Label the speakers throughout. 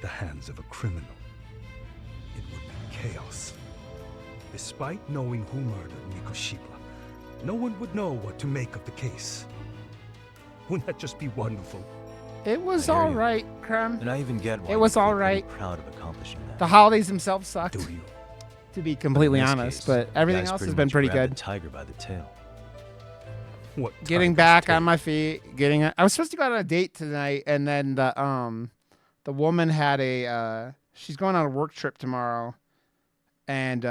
Speaker 1: the hands of a criminal, it would be chaos. Despite knowing who murdered Mikoshiba, no one would know what to make of the case. Wouldn't that just be wonderful?
Speaker 2: It was all right, Crumb.
Speaker 3: And I even get why
Speaker 2: it was all right.
Speaker 3: Proud of accomplishing that.
Speaker 2: The holidays themselves sucked.
Speaker 1: Do you?
Speaker 2: To be completely honest,
Speaker 3: case,
Speaker 2: but everything else has been pretty good.
Speaker 3: The tiger by the tail.
Speaker 1: What?
Speaker 2: Getting back on my feet, I was supposed to go on a date tonight, and then the woman had she's going on a work trip tomorrow, and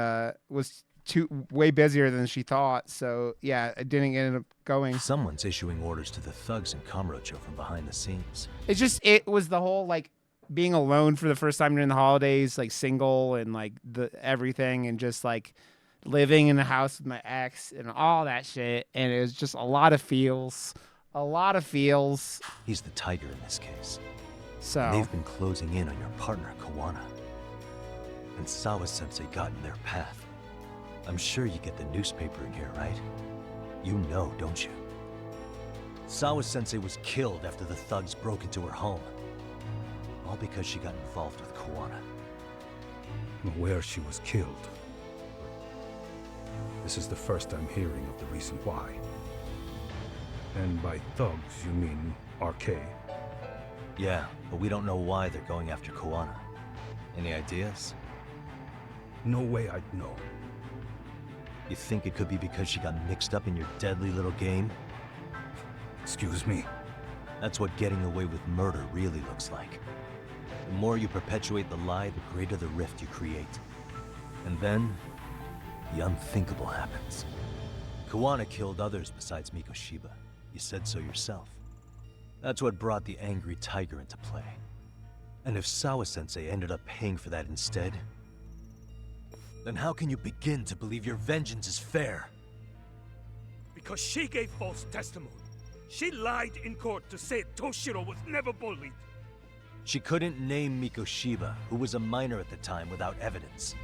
Speaker 2: was way busier than she thought. So yeah, it didn't end up going.
Speaker 3: Someone's issuing orders to the thugs in Kamurocho from behind the scenes.
Speaker 2: It was the whole like being alone for the first time during the holidays, like single and like everything, and just like living in the house with my ex and all that shit. And it was just a lot of feels.
Speaker 3: He's the tiger in this case.
Speaker 2: So
Speaker 3: and they've been closing in on your partner, Kawana. And Sawa-sensei got in their path. I'm sure you get the newspaper in here, right? You know, don't you? Sawa-sensei was killed after the thugs broke into her home. All because she got involved with Kawana.
Speaker 1: I'm aware she was killed. This is the first I'm hearing of the reason why. And by thugs, you mean RK?
Speaker 3: Yeah, but we don't know why they're going after Kawana. Any ideas?
Speaker 1: No way I'd know.
Speaker 3: You think it could be because she got mixed up in your deadly little game?
Speaker 1: Excuse me?
Speaker 3: That's what getting away with murder really looks like. The more you perpetuate the lie, the greater the rift you create. And then, the unthinkable happens. Kawana killed others besides Mikoshiba. You said so yourself. That's what brought the angry tiger into play. And if Sawa-sensei ended up paying for that instead, then how can you begin to believe your vengeance is fair?
Speaker 4: Because she gave false testimony. She lied in court to say Toshiro was never bullied.
Speaker 3: She couldn't name Mikoshiba, who was a minor at the time, without evidence.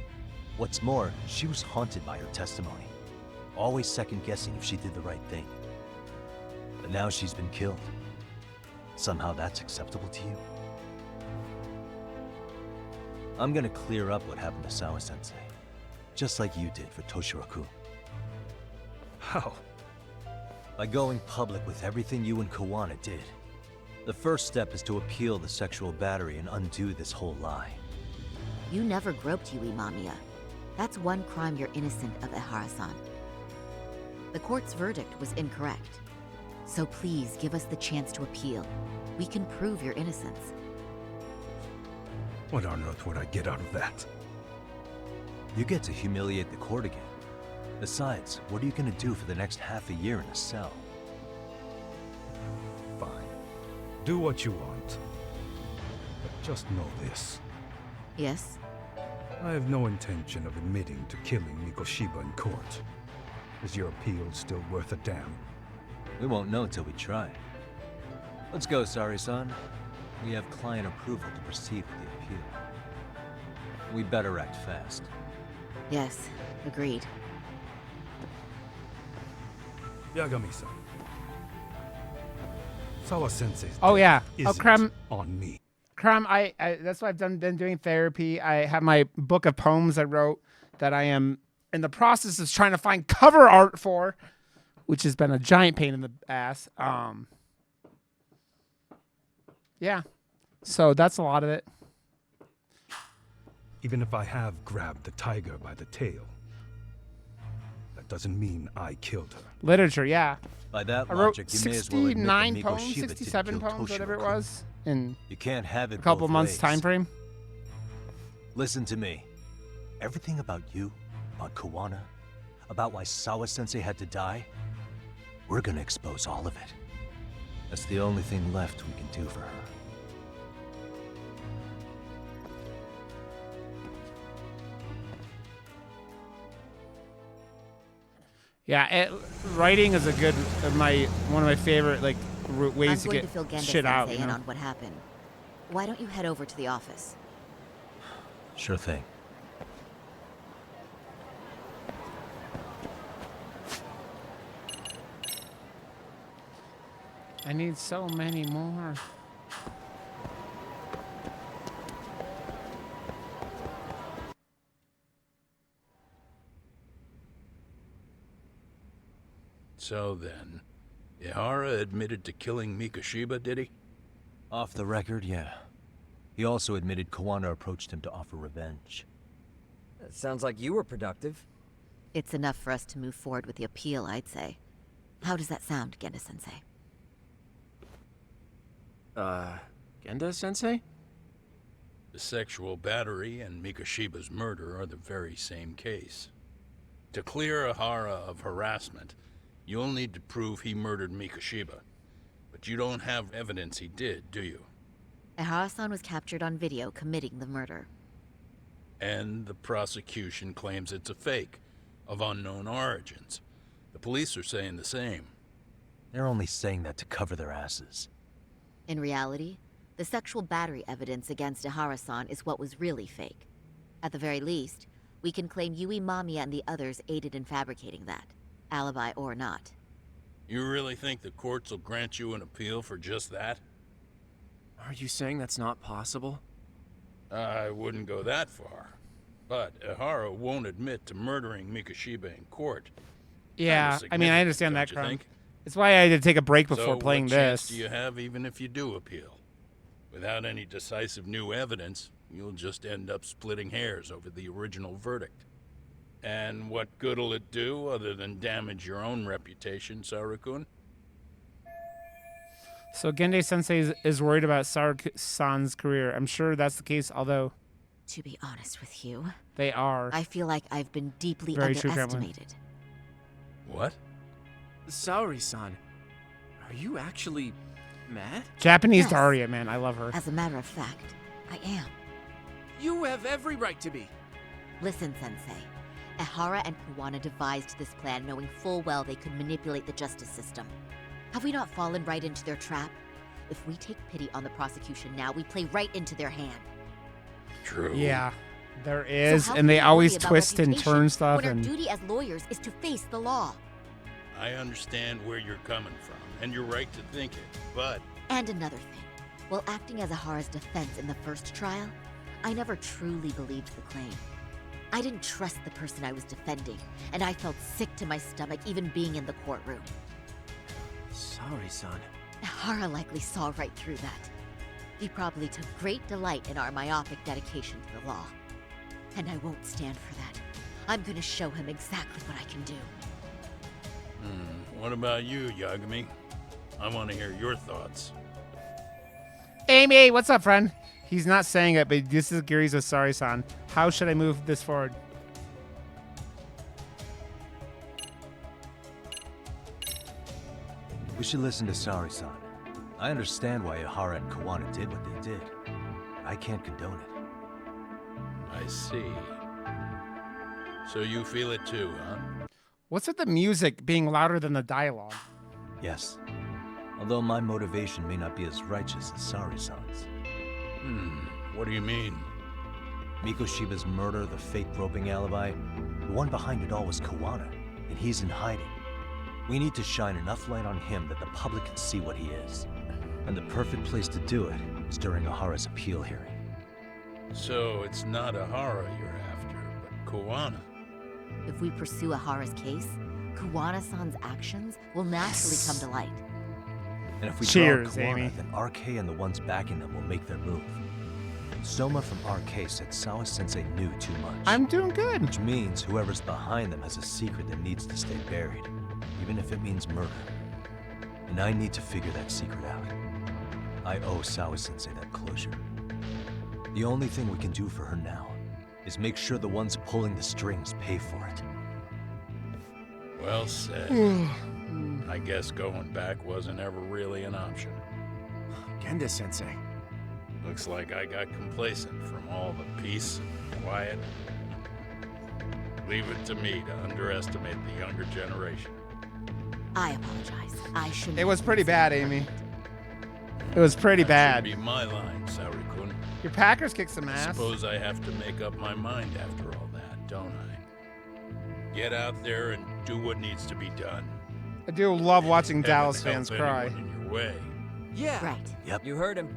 Speaker 3: What's more, she was haunted by her testimony, always second-guessing if she did the right thing. But now she's been killed. Somehow that's acceptable to you? I'm gonna clear up what happened to Sawa-sensei, just like you did for Toshiro-kun.
Speaker 1: How?
Speaker 3: By going public with everything you and Kawana did. The first step is to appeal the sexual battery and undo this whole lie.
Speaker 5: You never groped Yui Mamiya. That's one crime you're innocent of, Ehara-san. The court's verdict was incorrect. So please give us the chance to appeal. We can prove your innocence.
Speaker 1: What on earth would I get out of that?
Speaker 3: You get to humiliate the court again. Besides, what are you gonna do for the next half a year in a cell?
Speaker 1: Fine. Do what you want. But just know this.
Speaker 5: Yes?
Speaker 1: I have no intention of admitting to killing Mikoshiba in court. Is your appeal still worth a damn?
Speaker 3: We won't know till we try. Let's go, Sari-san. We have client approval to proceed with the appeal. We better act fast.
Speaker 5: Yes, agreed.
Speaker 1: Yagami-san. Sawa-sensei's
Speaker 2: Oh yeah.
Speaker 1: death
Speaker 2: Oh,
Speaker 1: isn't
Speaker 2: Crumb.
Speaker 1: on me.
Speaker 2: Crumb, I that's why I've been doing therapy. I have my book of poems I wrote that I am in the process of trying to find cover art for, which has been a giant pain in the ass. Yeah. So that's a lot of it.
Speaker 1: Even if I have grabbed the tiger by the tail, that doesn't mean I killed her.
Speaker 2: Literature, yeah.
Speaker 3: By that
Speaker 2: I wrote
Speaker 3: logic, you may as well admit that
Speaker 2: 69 poems,
Speaker 3: Mikoshiba didn't
Speaker 2: 67
Speaker 3: kill
Speaker 2: poems, whatever it
Speaker 3: Toshiro-kun.
Speaker 2: was, in
Speaker 3: You can't have it
Speaker 2: a couple
Speaker 3: both
Speaker 2: months
Speaker 3: ways.
Speaker 2: time frame.
Speaker 3: Listen to me. Everything about you, about Kawana, about why Sawa-sensei had to die, we're gonna expose all of it. That's the only thing left we can do for her.
Speaker 2: Yeah, writing is a good one of my favorite like ways to
Speaker 5: I'm going
Speaker 2: get
Speaker 5: to fill
Speaker 2: shit out.
Speaker 5: Genda-sensei
Speaker 2: You
Speaker 5: in
Speaker 2: know?
Speaker 5: on what happened. Why don't you head over to the office?
Speaker 3: Sure thing.
Speaker 2: I need so many more.
Speaker 6: So then, Ihara admitted to killing Mikoshiba, did he?
Speaker 3: Off the record, yeah. He also admitted Koana approached him to offer revenge.
Speaker 7: That sounds like you were productive.
Speaker 5: It's enough for us to move forward with the appeal, I'd say. How does that sound, Genda-sensei?
Speaker 8: Genda-sensei?
Speaker 6: The sexual battery and Mikoshiba's murder are the very same case. To clear Ihara of harassment, you'll need to prove he murdered Mikoshiba. But you don't have evidence he did, do you?
Speaker 5: Ihara-san was captured on video committing the murder.
Speaker 6: And the prosecution claims it's a fake, of unknown origins. The police are saying the same.
Speaker 3: They're only saying that to cover their asses.
Speaker 5: In reality, the sexual battery evidence against Ihara-san is what was really fake. At the very least, we can claim Yui Mamiya and the others aided in fabricating that, alibi or not.
Speaker 6: You really think the courts will grant you an appeal for just that?
Speaker 8: Are you saying that's not possible?
Speaker 6: I wouldn't go that far. But Ihara won't admit to murdering Mikoshiba in court.
Speaker 2: Yeah,
Speaker 6: Kinda
Speaker 2: I mean, I
Speaker 6: significant,
Speaker 2: understand that
Speaker 6: don't you
Speaker 2: crime.
Speaker 6: think?
Speaker 2: It's why I had to take a break before
Speaker 6: So
Speaker 2: playing
Speaker 6: what
Speaker 2: this.
Speaker 6: chance do you have even if you do appeal? Without any decisive new evidence, you'll just end up splitting hairs over the original verdict. And what good'll it do other than damage your own reputation, Saru-kun?
Speaker 2: So Gende-sensei is worried about Saru-san's career. I'm sure that's the case, although
Speaker 5: To be honest with you,
Speaker 2: they are.
Speaker 5: I feel like I've been deeply
Speaker 2: Very true, Gremlin.
Speaker 5: underestimated.
Speaker 6: What?
Speaker 8: Saori-san, are you actually mad?
Speaker 2: Japanese
Speaker 5: Yes.
Speaker 2: Daria, man. I love her.
Speaker 5: As a matter of fact, I am.
Speaker 8: You have every right to be.
Speaker 5: Listen, Sensei. Ihara and Koana devised this plan knowing full well they could manipulate the justice system. Have we not fallen right into their trap? If we take pity on the prosecution now, we play right into their hand.
Speaker 6: True.
Speaker 2: Yeah, there is,
Speaker 5: So how
Speaker 2: and they
Speaker 5: can we
Speaker 2: always
Speaker 5: worry about
Speaker 2: twist and
Speaker 5: reputation
Speaker 2: turn stuff.
Speaker 5: when our
Speaker 2: And
Speaker 5: duty as lawyers is to face the law.
Speaker 6: I understand where you're coming from, and you're right to think it, but
Speaker 5: And another thing, while acting as Ihara's defense in the first trial, I never truly believed the claim. I didn't trust the person I was defending, and I felt sick to my stomach even being in the courtroom.
Speaker 8: Saori-san.
Speaker 5: Ihara likely saw right through that. He probably took great delight in our myopic dedication to the law. And I won't stand for that. I'm gonna show him exactly what I can do.
Speaker 6: what about you, Yagami? I want to hear your thoughts.
Speaker 2: Amy, what's up, friend? He's not saying it, but this is Gary's with Saori-san. How should I move this forward?
Speaker 3: We should listen to Saori-san. I understand why Ihara and Koana did what they did. But I can't condone it.
Speaker 6: I see. So you feel it too, huh?
Speaker 2: What's with the music being louder than the dialogue?
Speaker 3: Yes. Although my motivation may not be as righteous as Saori-san's.
Speaker 6: What do you mean?
Speaker 3: Mikoshiba's murder, the fake groping alibi, the one behind it all was Koana, and he's in hiding. We need to shine enough light on him that the public can see what he is. And the perfect place to do it is during Ihara's appeal hearing.
Speaker 6: So it's not Ihara you're after, but Koana.
Speaker 5: If we pursue Ihara's case, Koana-san's actions will naturally come to light.
Speaker 3: And if we
Speaker 2: Cheers,
Speaker 3: draw Koana,
Speaker 2: Amy.
Speaker 3: then RK and the ones backing them will make their move. Soma from RK said Sawa-sensei knew too much.
Speaker 2: I'm doing good.
Speaker 3: Which means whoever's behind them has a secret that needs to stay buried, even if it means murder. And I need to figure that secret out. I owe Sawa-sensei that closure. The only thing we can do for her now is make sure the ones pulling the strings pay for it.
Speaker 6: Well said. I guess going back wasn't ever really an option.
Speaker 8: Genda-sensei.
Speaker 6: Looks like I got complacent from all the peace and quiet. Leave it to me to underestimate the younger generation.
Speaker 5: I apologize. I shouldn't.
Speaker 2: It was
Speaker 5: have
Speaker 2: pretty
Speaker 5: said
Speaker 2: bad,
Speaker 5: that.
Speaker 2: Amy. It was pretty
Speaker 6: That
Speaker 2: bad.
Speaker 6: should be my line, Saori-kun.
Speaker 2: Your Packers kicked some
Speaker 6: I
Speaker 2: ass.
Speaker 6: suppose I have to make up my mind after all that, don't I? Get out there and do what needs to be done.
Speaker 2: I do love watching
Speaker 6: Heaven
Speaker 2: Dallas
Speaker 6: help
Speaker 2: fans cry.
Speaker 6: anyone in your way.
Speaker 8: Yeah.
Speaker 5: Right.
Speaker 3: Yep.
Speaker 8: You heard him.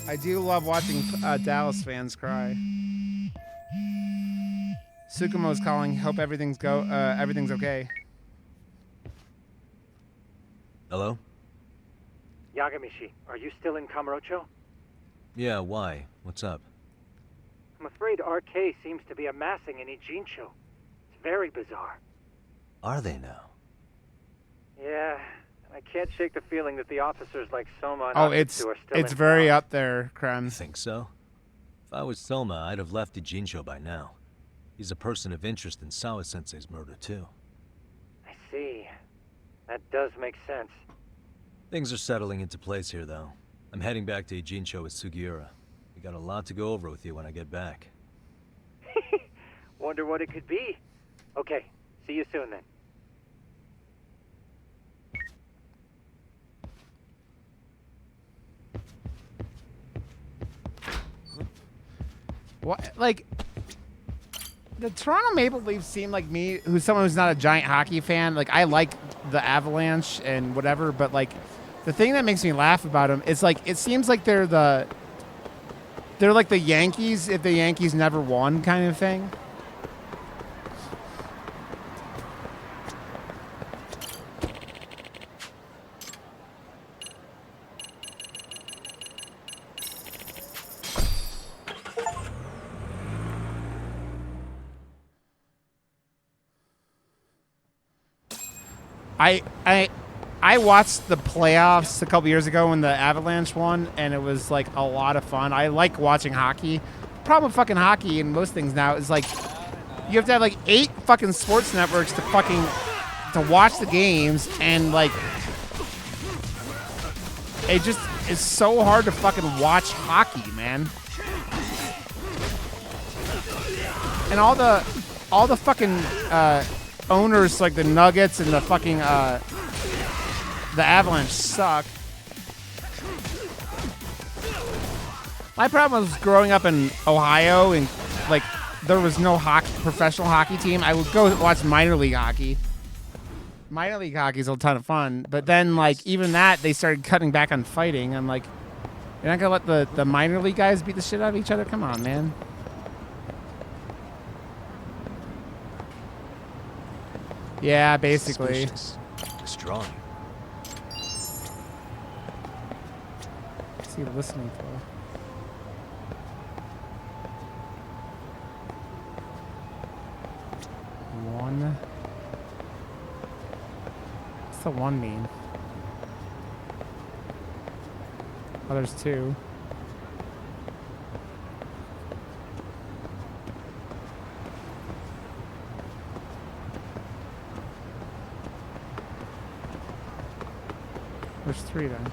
Speaker 2: I do love watching Dallas fans cry. Sukumo's calling. Hope everything's okay.
Speaker 3: Hello?
Speaker 9: Yagamishi, are you still in Kamurocho?
Speaker 3: Yeah, why? What's up?
Speaker 9: I'm afraid RK seems to be amassing in Ijincho. It's very bizarre.
Speaker 3: Are they now?
Speaker 9: Yeah, I can't shake the feeling that the officers like Soma and
Speaker 2: Oh,
Speaker 9: Akutsu
Speaker 2: it's
Speaker 9: are still in
Speaker 2: very
Speaker 9: town.
Speaker 2: up there, Krem.
Speaker 3: Think so? If I was Soma, I'd have left Ijincho by now. He's a person of interest in Sawa-sensei's murder, too.
Speaker 9: I see. That does make sense.
Speaker 3: Things are settling into place here, though. I'm heading back to Ijincho with Sugiura. We got a lot to go over with you when I get back.
Speaker 9: Wonder what it could be. Okay, see you soon then.
Speaker 2: What, like, the Toronto Maple Leafs seem like me, who's someone who's not a giant hockey fan. Like, I like the Avalanche and whatever, but like, the thing that makes me laugh about them is like, it seems like they're like the Yankees if the Yankees never won, kind of thing. I watched the playoffs a couple years ago when the Avalanche won, and it was like a lot of fun. I like watching hockey. Problem with fucking hockey and most things now is like you have to have like 8 fucking sports networks to watch the games, and like it just is so hard to fucking watch hockey, man. And all the fucking owners, like the Nuggets and the fucking the Avalanche, suck. My problem was growing up in Ohio and like there was no professional hockey team. I would go watch minor league hockey. Minor league hockey is a ton of fun, but then like even that they started cutting back on fighting. I'm like, you're not gonna let the minor league guys beat the shit out of each other? Come on, man. Yeah, basically.
Speaker 3: Suspicious. Destroying.
Speaker 2: What's he listening for? One. What's the one mean? Oh, there's 2. There's 3 then.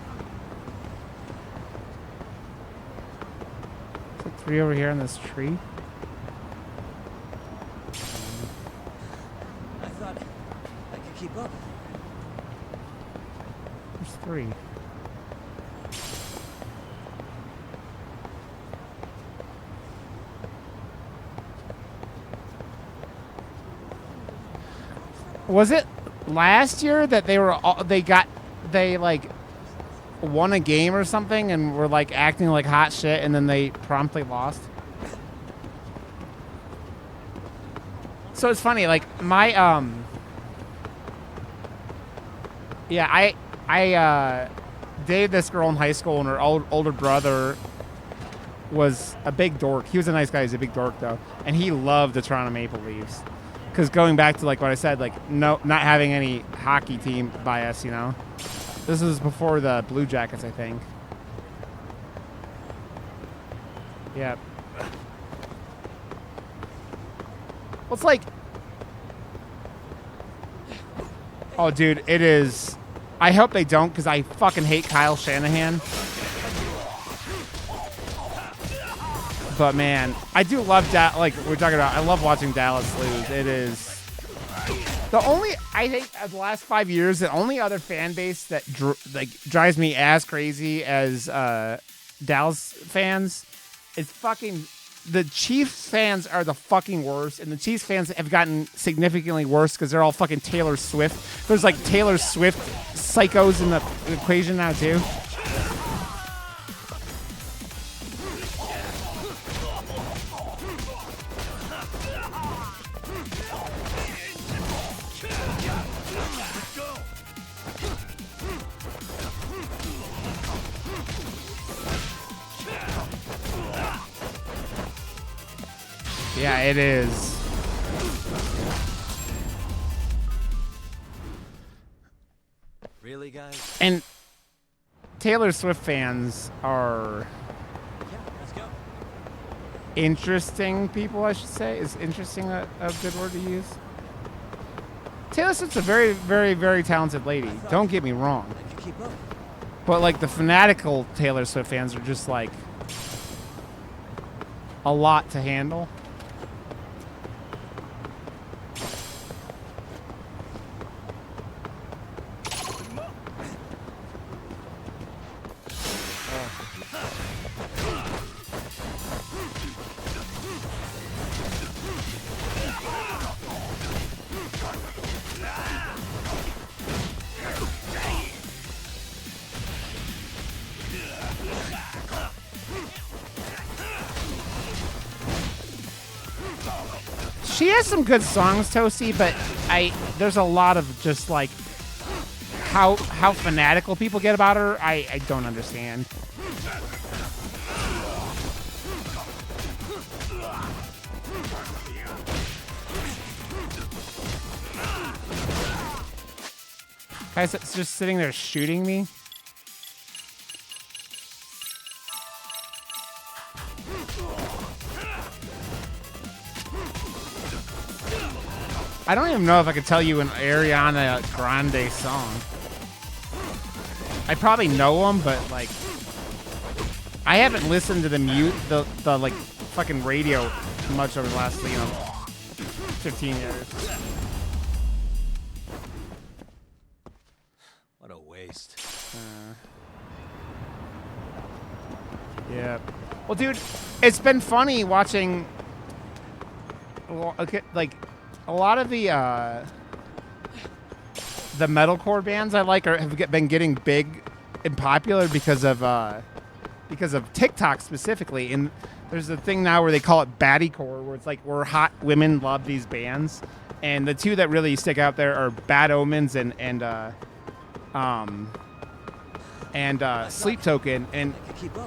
Speaker 2: Is it 3 over here in this tree?
Speaker 7: I thought I could keep up.
Speaker 2: There's 3. Was it last year that they like won a game or something and were like acting like hot shit and then they promptly lost? So it's funny, like my yeah, I dated this girl in high school and her older brother was a big dork. He was a nice guy, he's a big dork though, and he loved the Toronto Maple Leafs. Because going back to like what I said, like not having any hockey team bias, you know. This was before the Blue Jackets, I think. Yep. Well, it's like, oh, dude, it is. I hope they don't, because I fucking hate Kyle Shanahan. But man, I do love that. Like we're talking about, I love watching Dallas lose. It is the only, I think, of the last 5 years, the only other fan base that drives me as crazy as Dallas fans is fucking the Chiefs fans are the fucking worst, and the Chiefs fans have gotten significantly worse because they're all fucking Taylor Swift. There's like Taylor Swift psychos in the equation now too. Yeah, it is.
Speaker 3: Really, guys?
Speaker 2: And Taylor Swift fans are interesting people, I should say. Is interesting a good word to use? Taylor Swift's a very, very, very talented lady. Don't get me wrong. But like the fanatical Taylor Swift fans are just like a lot to handle. She has some good songs, Toasty, but there's a lot of just like how fanatical people get about her. I don't understand. Guys, it's just sitting there shooting me. I don't even know if I could tell you an Ariana Grande song. I probably know them, but like, I haven't listened to the like fucking radio much over the last 15 years.
Speaker 3: What a waste.
Speaker 2: Yeah. Well, dude, it's been funny watching. Like, a lot of the metalcore bands I like have been getting big and popular because of TikTok specifically. And there's a thing now where they call it baddiecore, where it's like where hot women love these bands. And the two that really stick out there are Bad Omens and Sleep Token. And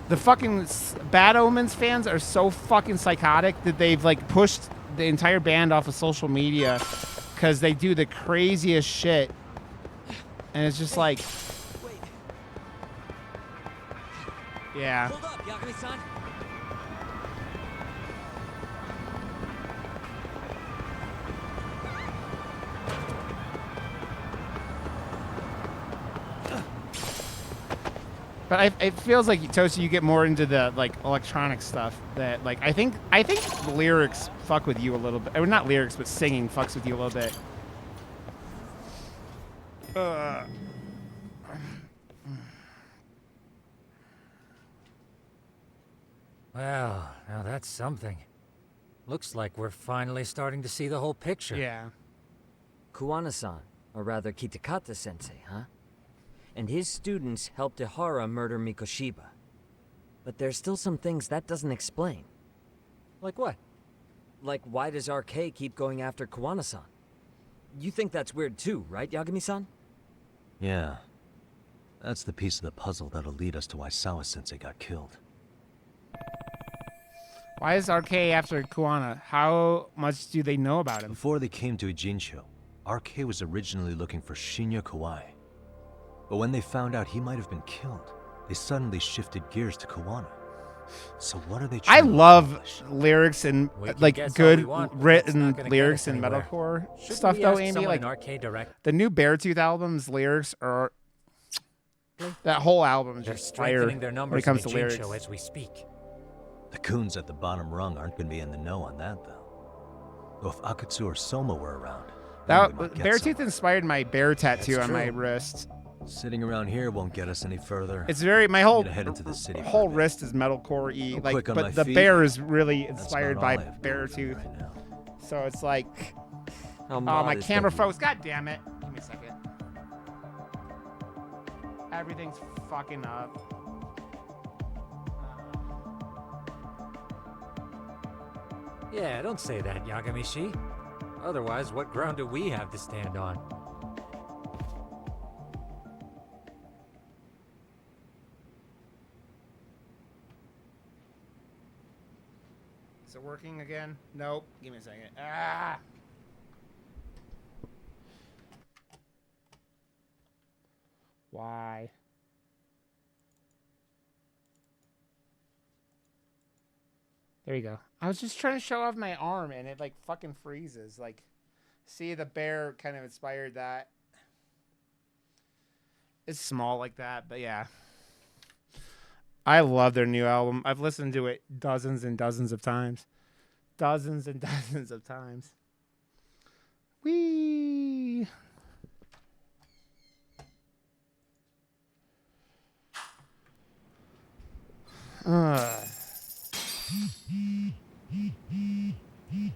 Speaker 2: the fucking Bad Omens fans are so fucking psychotic that they've like pushed the entire band off of social media because they do the craziest shit, and it's just like, yeah.
Speaker 7: Hold up, Yagami-san.
Speaker 2: But it feels like, Toasty, you get more into the like electronic stuff. That like I think lyrics fuck with you a little bit. Or not lyrics, but singing fucks with you a little bit.
Speaker 10: Well, now that's something. Looks like we're finally starting to see the whole picture.
Speaker 2: Yeah.
Speaker 7: Kuwana-san, or rather Kitakata-sensei, huh? And his students helped Ihara murder Mikoshiba. But there's still some things that doesn't explain.
Speaker 10: Like what?
Speaker 7: Like, why does RK keep going after Kuwana-san? You think that's weird too, right, Yagami-san?
Speaker 3: Yeah. That's the piece of the puzzle that'll lead us to why Sawa-sensei got killed.
Speaker 2: Why is RK after Kuwana? How much do they know about him?
Speaker 3: Before they came to Ijincho, RK was originally looking for Shinya Kawai. But when they found out he might have been killed, they suddenly shifted gears to Kuwana. So what are they trying to accomplish?
Speaker 2: Lyrics and like good written lyrics in metalcore stuff though, Amy. Like the new Beartooth album's lyrics are that whole album is just fire when it comes to lyrics.
Speaker 10: As we speak.
Speaker 3: The goons at the bottom rung aren't going to be in the know on that though. Though if Akatsu or Soma were around,
Speaker 2: that Beartooth inspired my bear tattoo on my wrist.
Speaker 3: Sitting around here won't get us any further.
Speaker 2: It's very my whole
Speaker 3: head into the city
Speaker 2: whole wrist is metalcore-y, like, but the bear is really inspired by Beartooth. Right, so it's like, oh, my camera froze. God damn it! Give me a second. Everything's fucking up.
Speaker 10: Yeah, don't say that, Yagami-shi. Otherwise, what ground do we have to stand on?
Speaker 2: it working again? Nope. Give me a second. Ah! Why? There you go. I was just trying to show off my arm, and it, like, fucking freezes. Like, see, the bear kind of inspired that. It's small like that, but yeah. I love their new album. I've listened to it dozens and dozens of times. Dozens and dozens of times. Whee!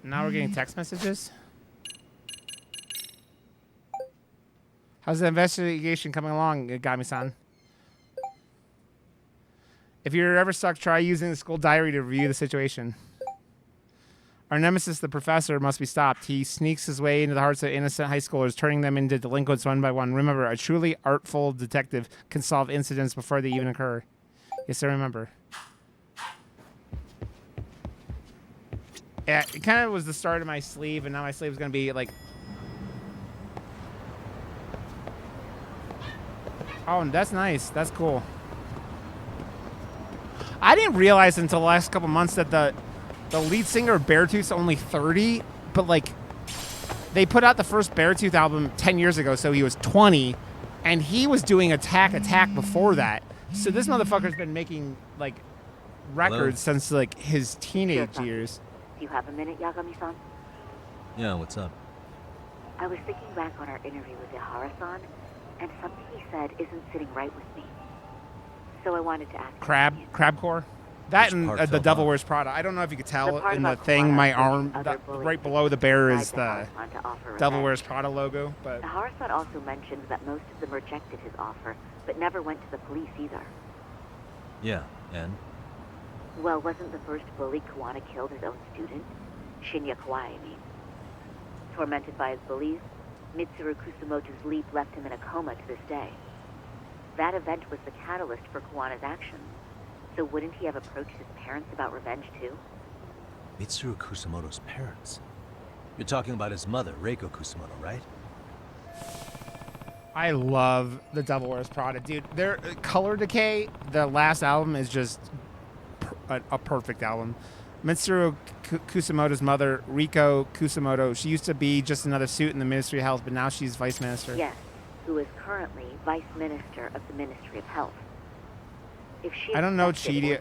Speaker 2: Now we're getting text messages. How's the investigation coming along, Gami-san? If you're ever stuck, try using the school diary to review the situation. Our nemesis, the professor, must be stopped. He sneaks his way into the hearts of innocent high schoolers, turning them into delinquents one by one. Remember, a truly artful detective can solve incidents before they even occur. Yes, I remember. Yeah, it kind of was the start of my sleeve, and now my sleeve is going to be like... Oh, that's nice. That's cool. I didn't realize until the last couple months that the lead singer of Beartooth's only 30, but like they put out the first Beartooth album 10 years ago, so he was 20, and he was doing Attack before that. So this motherfucker's been making like records since like his teenage years.
Speaker 5: Do you have a minute, Yagami-san?
Speaker 3: Yeah, what's up?
Speaker 5: I was thinking back on our interview with Ihara-san, and something he said isn't sitting right with me. So I wanted to ask.
Speaker 2: Crabcore? That and the Devil Wears Prada. I don't know if you could tell in the thing, my arm, right below the bear is the Devil Wears Prada logo. But
Speaker 5: Ihara-san also mentioned that most of them rejected his offer, but never went to the police either.
Speaker 3: Yeah, and?
Speaker 5: Well, wasn't the first bully Kuwana killed his own student? Shinya Kawai, I mean. Tormented by his bullies, Mitsuru Kusumoto's leap left him in a coma to this day. That event was the catalyst for Kuwana's actions. So wouldn't he have approached his parents about revenge too?
Speaker 3: Mitsuru Kusumoto's parents? You're talking about his mother, Reiko Kusumoto, right?
Speaker 2: I love the Devil Wears Prada, dude. Their Color Decay, the last album, is just a perfect album. Mitsuru Kusumoto's mother, Reiko Kusumoto, she used to be just another suit in the Ministry of Health, but now she's vice minister.
Speaker 5: Yes, who is currently vice minister of the Ministry of Health. If she
Speaker 2: I don't know
Speaker 5: Cheetos.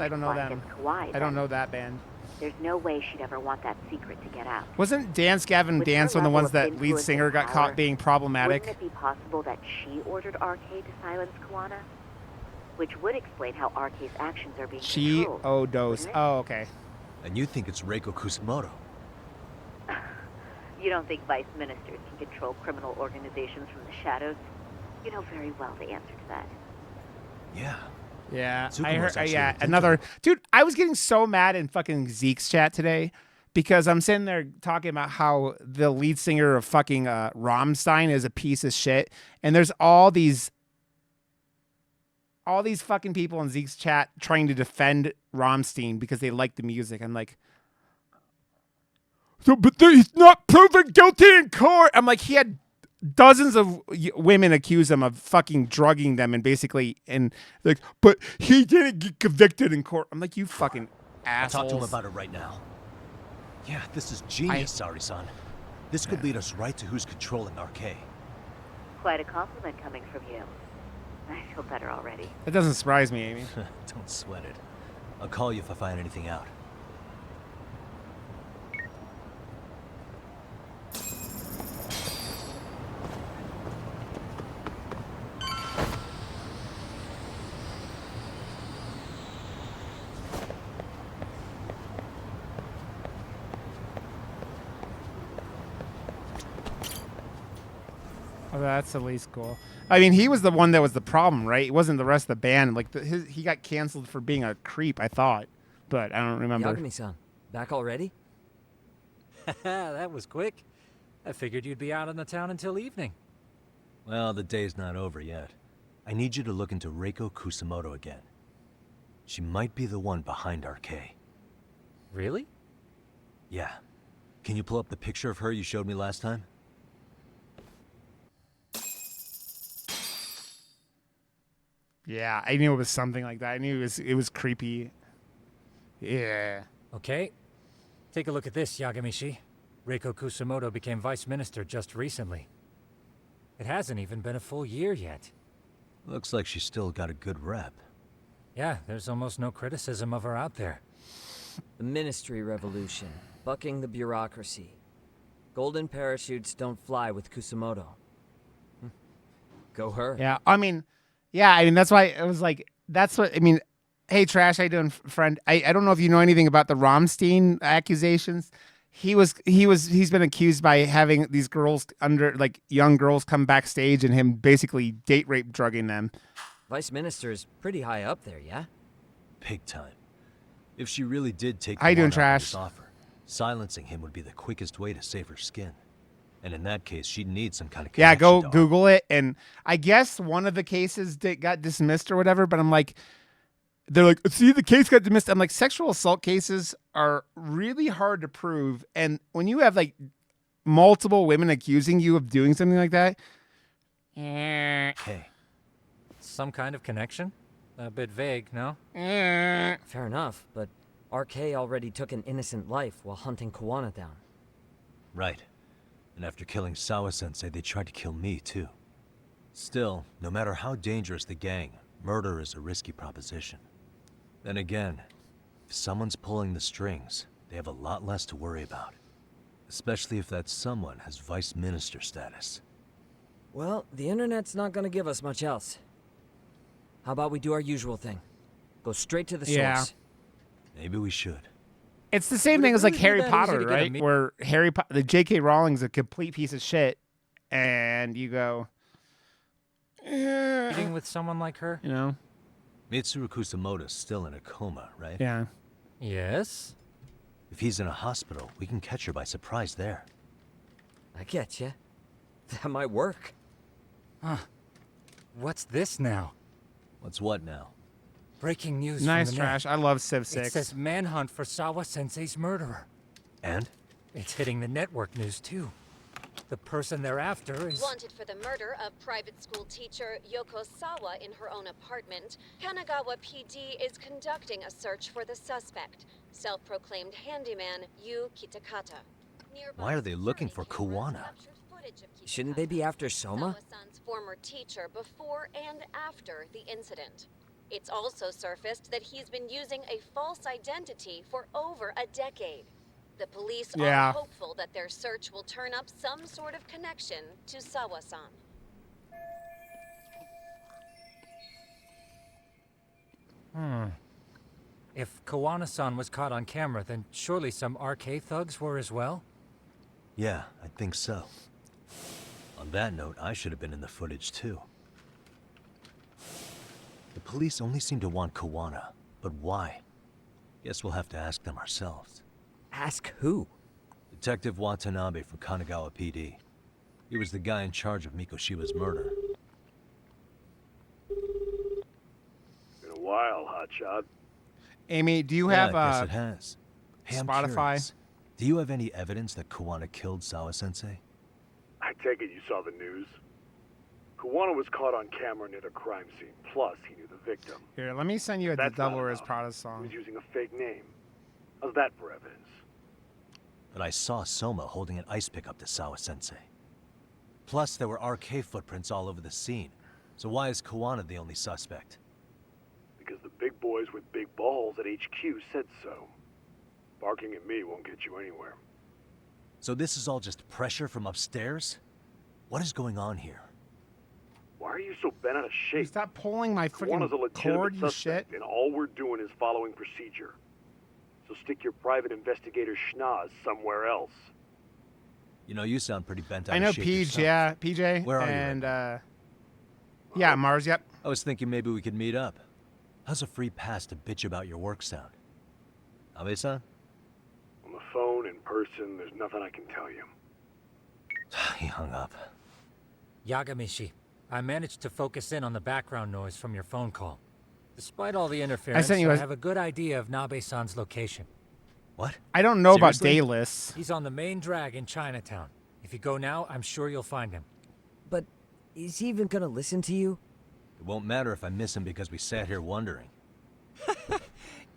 Speaker 2: I don't know them. I don't know that band.
Speaker 5: There's no way she'd ever want that secret to get out.
Speaker 2: Wasn't Dance Gavin Dance one of the ones that lead singer got caught being problematic?
Speaker 5: Wouldn't it be possible that she ordered RK to silence Kuwana? Which would explain how RK's actions are being controlled.
Speaker 2: Overdose. Oh, okay.
Speaker 3: And you think it's Reiko Kusumoto?
Speaker 5: You don't think vice ministers can control criminal organizations from the shadows? You know very well the answer to that.
Speaker 3: Yeah.
Speaker 2: Yeah, I heard. Yeah, another dude. I was getting so mad in fucking Zeke's chat today because I'm sitting there talking about how the lead singer of fucking Rammstein is a piece of shit, and there's all these fucking people in Zeke's chat trying to defend Rammstein because they like the music. I'm like, so, but he's not proven guilty in court. I'm like, he had dozens of women accuse him of fucking drugging them and basically, and like, but he didn't get convicted in court. I'm like, you fucking assholes.
Speaker 3: I'll talk to him about it right now. Yeah, this is genius, Sari-san. This could lead us right to who's controlling RK.
Speaker 5: Quite a compliment coming from you. I feel better already.
Speaker 2: That doesn't surprise me, Amy.
Speaker 3: Don't sweat it. I'll call you if I find anything out.
Speaker 2: Oh, that's at least cool. I mean, he was the one that was the problem, right? It wasn't the rest of the band. Like, he got canceled for being a creep, I thought. But I don't remember.
Speaker 7: Yagami-san, back already?
Speaker 10: That was quick. I figured you'd be out in the town until evening.
Speaker 3: Well, the day's not over yet. I need you to look into Reiko Kusumoto again. She might be the one behind RK.
Speaker 10: Really?
Speaker 3: Yeah. Can you pull up the picture of her you showed me last time?
Speaker 2: Yeah, I knew it was something like that. I knew it was creepy. Yeah.
Speaker 10: Okay. Take a look at this, Yagamishi. Reiko Kusamoto became vice minister just recently. It hasn't even been a full year yet.
Speaker 3: Looks like she's still got a good rep.
Speaker 10: Yeah, there's almost no criticism of her out there.
Speaker 7: The Ministry Revolution, bucking the bureaucracy. Golden parachutes don't fly with Kusamoto. Go her.
Speaker 2: Yeah, I mean, that's why it was like, that's what, I mean, hey, Trash, how you doing, friend? I don't know if you know anything about the Rammstein accusations. He's been accused by having these girls young girls come backstage and him basically date rape drugging them.
Speaker 7: Vice Minister's pretty high up there, yeah?
Speaker 3: Big time. If she really did take
Speaker 2: How you doing,
Speaker 3: Kuwana up on his
Speaker 2: Trash?
Speaker 3: offer, silencing him would be the quickest way to save her skin. And in that case, she'd need some kind of
Speaker 2: Yeah,
Speaker 3: connection
Speaker 2: go
Speaker 3: to
Speaker 2: Google it. And I guess one of the cases got dismissed or whatever, but I'm like, they're like, see, the case got dismissed. I'm like, sexual assault cases are really hard to prove. And when you have like multiple women accusing you of doing something like that,
Speaker 3: Hey,
Speaker 10: Some kind of connection? A bit vague, no?
Speaker 7: Fair enough, but RK already took an innocent life while hunting Kuwana down.
Speaker 3: right. And after killing Sawa-sensei, they tried to kill me, too. Still, no matter how dangerous the gang, murder is a risky proposition. Then again, if someone's pulling the strings, they have a lot less to worry about. Especially if that someone has vice minister status.
Speaker 7: Well, the internet's not gonna give us much else. How about we do our usual thing? Go straight to the
Speaker 2: Yeah.
Speaker 7: source.
Speaker 3: Maybe we should.
Speaker 2: it's the same
Speaker 10: Would it
Speaker 2: thing as like
Speaker 10: really be
Speaker 2: Harry
Speaker 10: that easy
Speaker 2: Potter,
Speaker 10: to get a
Speaker 2: right? Where the J.K. Rowling's a complete piece of shit, and you go,
Speaker 10: Meeting with someone like her?
Speaker 2: you know,
Speaker 3: Mitsuru Kusamoto's still in a coma, right?
Speaker 2: yeah.
Speaker 10: Yes?
Speaker 3: If he's in a hospital, we can catch her by surprise there.
Speaker 7: I get ya. That might work.
Speaker 10: What's this now?
Speaker 3: What's what now?
Speaker 10: Breaking news
Speaker 2: Nice,
Speaker 10: from the
Speaker 2: Trash.
Speaker 10: net.
Speaker 2: I love Civ
Speaker 10: It
Speaker 2: 6.
Speaker 10: says manhunt for Sawa-sensei's murderer.
Speaker 3: And?
Speaker 10: It's hitting the network news, too. The person they're after is...
Speaker 11: Wanted for the murder of private school teacher Yoko Sawa in her own apartment, Kanagawa PD is conducting a search for the suspect, self-proclaimed handyman Yu Kitakata. Nearby
Speaker 3: Why are they looking for
Speaker 11: security cameras
Speaker 3: Kuwana?
Speaker 11: captured footage of
Speaker 7: Shouldn't they be after Soma?
Speaker 11: Sawa-san's former teacher before and after the incident. It's also surfaced that he's been using a false identity for over a decade. The police
Speaker 2: Yeah.
Speaker 11: are hopeful that their search will turn up some sort of connection to Sawa-san.
Speaker 10: If Kawana-san was caught on camera, then surely some RK thugs were as well?
Speaker 3: Yeah, I think so. On that note, I should have been in the footage too. The police only seem to want Kuwana, but why? Guess we'll have to ask them ourselves.
Speaker 7: Ask who?
Speaker 3: Detective Watanabe from Kanagawa PD. He was the guy in charge of Mikoshiba's murder.
Speaker 12: Been a while, hotshot.
Speaker 2: Amy, do you
Speaker 3: Yeah,
Speaker 2: have
Speaker 3: I guess it has. Hey, I'm
Speaker 2: Spotify?
Speaker 3: curious. Do you have any evidence that Kuwana killed Sawa-sensei?
Speaker 12: I take it you saw the news. Kuwana was caught on camera near the crime scene. Plus, he knew the victim.
Speaker 2: Here, let me send you a
Speaker 12: That's
Speaker 2: Devil
Speaker 12: not
Speaker 2: Wears
Speaker 12: enough.
Speaker 2: Prada
Speaker 12: He
Speaker 2: song.
Speaker 12: was using a fake name. How's that for evidence?
Speaker 3: But I saw Soma holding an ice pick up to Sawa-sensei. Plus, there were RK footprints all over the scene. So why is Kuwana the only suspect?
Speaker 12: Because the big boys with big balls at HQ said so. Barking at me won't get you anywhere.
Speaker 3: So this is all just pressure from upstairs? What is going on here?
Speaker 12: Why are you so bent out of shape?
Speaker 2: Stop pulling my
Speaker 12: Kuwana's a
Speaker 2: freaking
Speaker 12: legitimate
Speaker 2: cord, you shit.
Speaker 12: suspect, and all we're doing is following procedure. So stick your private investigator schnoz somewhere else.
Speaker 3: You know, you sound pretty bent out
Speaker 2: I know
Speaker 3: of shape
Speaker 2: Peach,
Speaker 3: yourself.
Speaker 2: yeah, PJ.
Speaker 3: Where are you right
Speaker 2: and,
Speaker 3: now?
Speaker 2: yeah, Mars, yep.
Speaker 3: I was thinking maybe we could meet up. How's a free pass to bitch about your work sound? Abe-san?
Speaker 12: On the phone, in person, there's nothing I can tell you.
Speaker 3: He hung up.
Speaker 10: Yagamishi, I managed to focus in on the background noise from your phone call. Despite all the interference,
Speaker 2: sent you
Speaker 10: I
Speaker 2: a-
Speaker 10: have a good idea of Nabe-san's location.
Speaker 3: What?
Speaker 2: I don't know about
Speaker 3: Seriously?
Speaker 2: day lists.
Speaker 10: He's on the main drag in Chinatown. If you go now, I'm sure you'll find him.
Speaker 7: But is he even gonna listen to you?
Speaker 3: It won't matter if I miss him because we sat here wondering.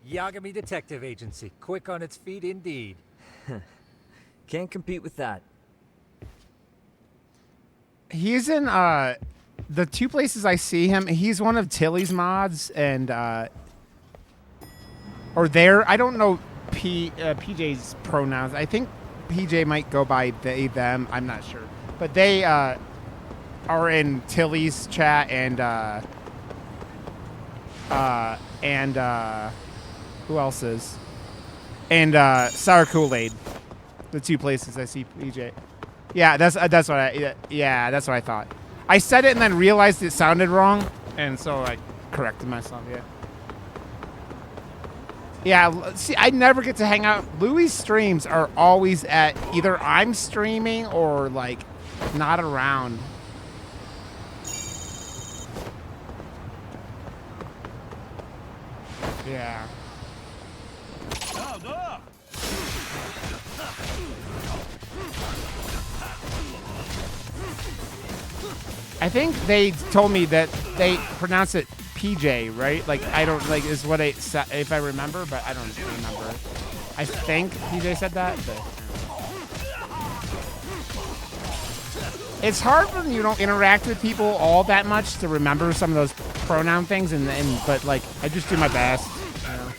Speaker 10: Yagami Detective Agency, quick on its feet indeed.
Speaker 7: Can't compete with that.
Speaker 2: He's in the two places I see him. He's one of Tilly's mods, and or there. I don't know PJ's pronouns. I think PJ might go by they, them. I'm not sure, but they are in Tilly's chat and who else is? And Sour Kool-Aid. The two places I see PJ. Yeah, that's what that's what I thought. I said it and then realized it sounded wrong, and so I corrected myself. Yeah. Yeah, see, I never get to hang out. Louis' streams are always at either I'm streaming or like not around. Yeah. I think they told me that they pronounce it PJ, right? Like, I don't, like, is what I said, if I remember, but I don't remember. I think PJ said that, but... It's hard when you don't interact with people all that much to remember some of those pronoun things, but, like, I just do my best, you know?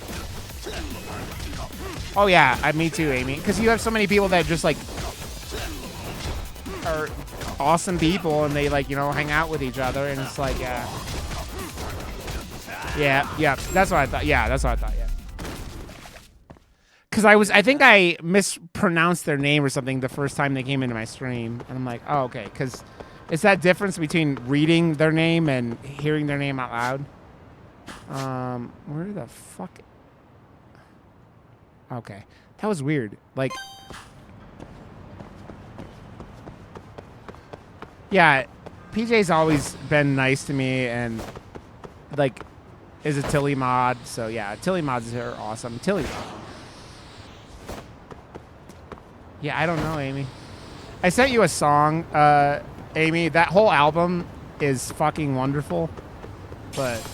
Speaker 2: Oh, yeah, me too, Amy. Because you have so many people that just, like, are awesome people, and they, like, you know, hang out with each other, and it's like, yeah. Yeah, that's what I thought. Yeah, that's what I thought, yeah. Because I think I mispronounced their name or something the first time they came into my stream, and I'm like, oh, okay, because it's that difference between reading their name and hearing their name out loud. Where the fuck? Okay, that was weird. Like, yeah, PJ's always been nice to me, and like, is a Tilly mod, so yeah, Tilly mods are awesome. Tilly's awesome. Yeah, I don't know, Amy. I sent you a song, Amy. That whole album is fucking wonderful, but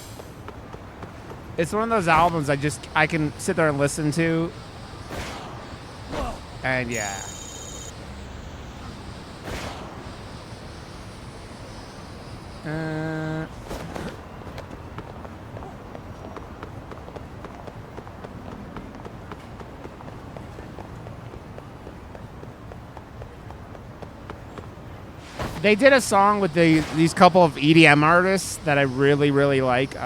Speaker 2: it's one of those albums I can sit there and listen to, and yeah. They did a song with these couple of EDM artists that I really, really like,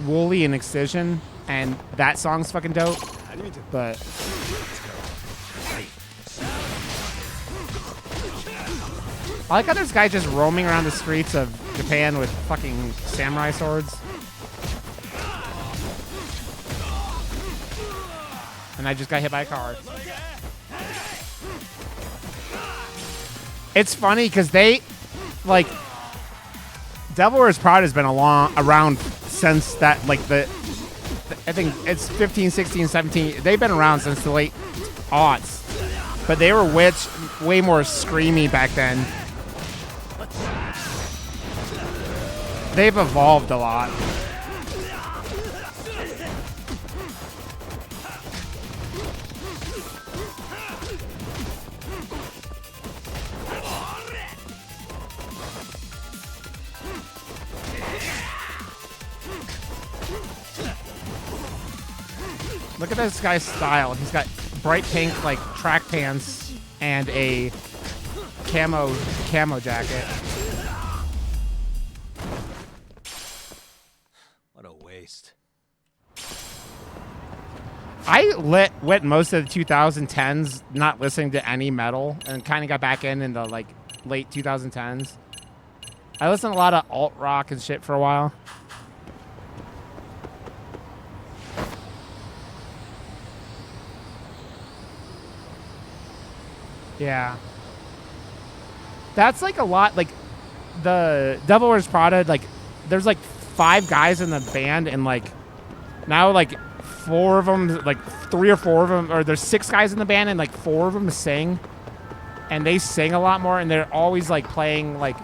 Speaker 2: Wooly and Excision, and that song's fucking dope. But I like how there's guys just roaming around the streets of Japan with fucking samurai swords. And I just got hit by a car. It's funny because they, like, Devil Wears Prada has been around since that, like, I think it's 15, 16, 17. They've been around since the late aughts. But they were way more screamy back then. They've evolved a lot. Look at this guy's style. He's got bright pink, like, track pants and a camo jacket.
Speaker 3: What a waste.
Speaker 2: I went most of the 2010s not listening to any metal and kind of got back in the, like, late 2010s. I listened to a lot of alt rock and shit for a while. Yeah. That's like a lot, like the Devil Wears Prada, like there's like 5 guys in the band and like now like 4 of them, like 3 or 4 of them, or there's 6 guys in the band and like 4 of them sing, and they sing a lot more, and they're always like playing like.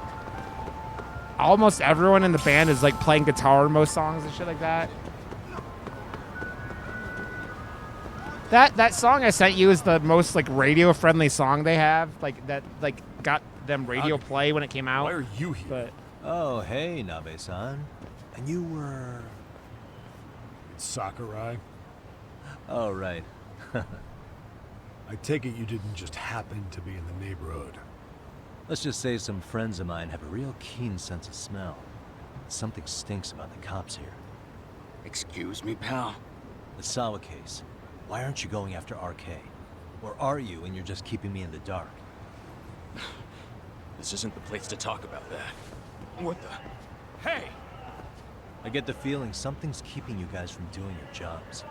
Speaker 2: Almost everyone in the band is like playing guitar in most songs and shit like that. That song I sent you is the most like radio friendly song they have. Like that like got them radio play when it came out.
Speaker 12: Why are you here?
Speaker 2: But
Speaker 3: Oh, hey, Nabe-san. And you were...
Speaker 12: It's Sakurai.
Speaker 3: Oh, right.
Speaker 12: I take it you didn't just happen to be in the neighborhood.
Speaker 3: Let's just say some friends of mine have a real keen sense of smell. Something stinks about the cops here.
Speaker 13: Excuse me, pal?
Speaker 3: The Sawa case. Why aren't you going after RK? Or are you and you're just keeping me in the dark?
Speaker 13: This isn't the place to talk about that. What the? Hey!
Speaker 3: I get the feeling something's keeping you guys from doing your jobs.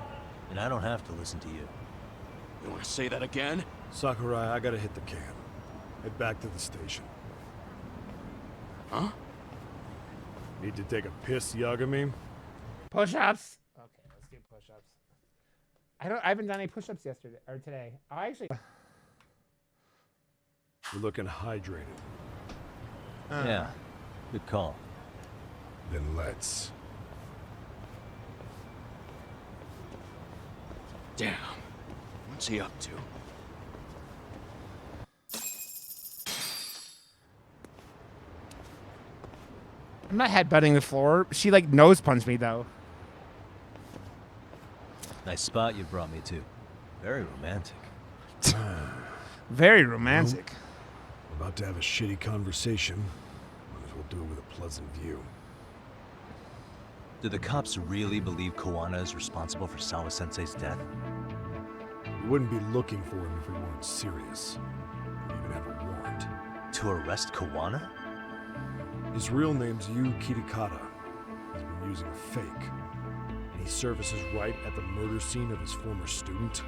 Speaker 3: And I don't have to listen to you.
Speaker 13: You want to say that again?
Speaker 12: Sakurai, I gotta hit the can. Head back to the station.
Speaker 13: Huh?
Speaker 12: Need to take a piss, Yagami?
Speaker 2: push-ups. Okay, let's do push-ups. I haven't done any push-ups yesterday or today. I actually.
Speaker 12: You're looking hydrated.
Speaker 3: Yeah, good call.
Speaker 12: Then let's.
Speaker 13: Damn. What's he up to?
Speaker 2: I'm not headbutting the floor. She like nose punched me though.
Speaker 3: Nice spot you brought me to. Very romantic.
Speaker 2: Very romantic.
Speaker 12: We're about to have a shitty conversation. Might as well do it with a pleasant view.
Speaker 3: Do the cops really believe Koana is responsible for Sawa-sensei's death?
Speaker 12: We wouldn't be looking for him if we weren't serious. We even have a warrant.
Speaker 3: To arrest Koana?
Speaker 12: His real name's Yu Kitakata. He's been using a fake. And he services right at the murder scene of his former student.